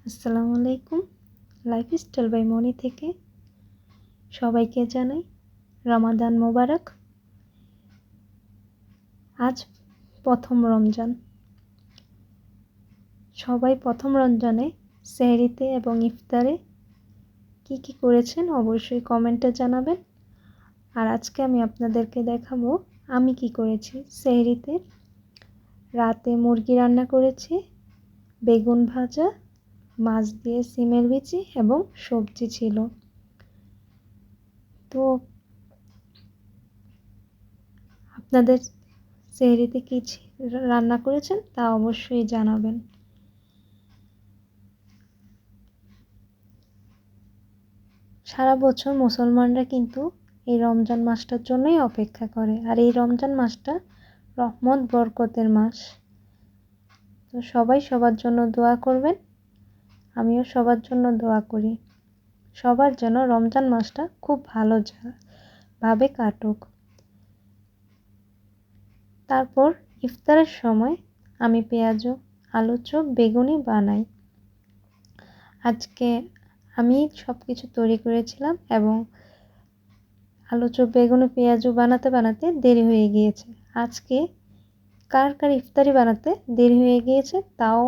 আসসালামু আলাইকুম। Lifestyle by মনি থেকে সবাইকে জানাই রমাদান মোবারক। আজ প্রথম রমজান। সবাই প্রথম রমজানে সেহরিতে এবং ইফতারে কি করেছেন অবশ্যই কমেন্টে জানাবেন। আর আজকে আমি আপনাদেরকে দেখাবো আমি কি করেছি। সেহরিতে রাতে মুরগি রান্না করেছি, বেগুন ভাজা, মাছ দিয়ে সিমের বিচি এবং সবজি ছিল। তো আপনাদের সেহরিতে কি রান্না করেছেন তা অবশ্যই জানাবেন। সারা বছর মুসলমানরা কিন্তু এই রমজান মাসটার জন্যই অপেক্ষা করে, আর এই রমজান মাসটা রহমত বরকতের মাস। তো সবাই সবার জন্য দোয়া করবেন, আমিও সবার জন্য দোয়া করি। সবার যেন রমজান মাসটা খুব ভাবে কাটুক। তারপর ইফতারের সময় আমি পেঁয়াজ, আলু চপ, বেগুনি বানাই। আজকে আমি সব কিছু তৈরি করেছিলাম এবং আলু চপ, বেগুনি, পেঁয়াজু বানাতে দেরি হয়ে গিয়েছে। আজকে কার ইফতারি বানাতে দেরি হয়ে গিয়েছে তাও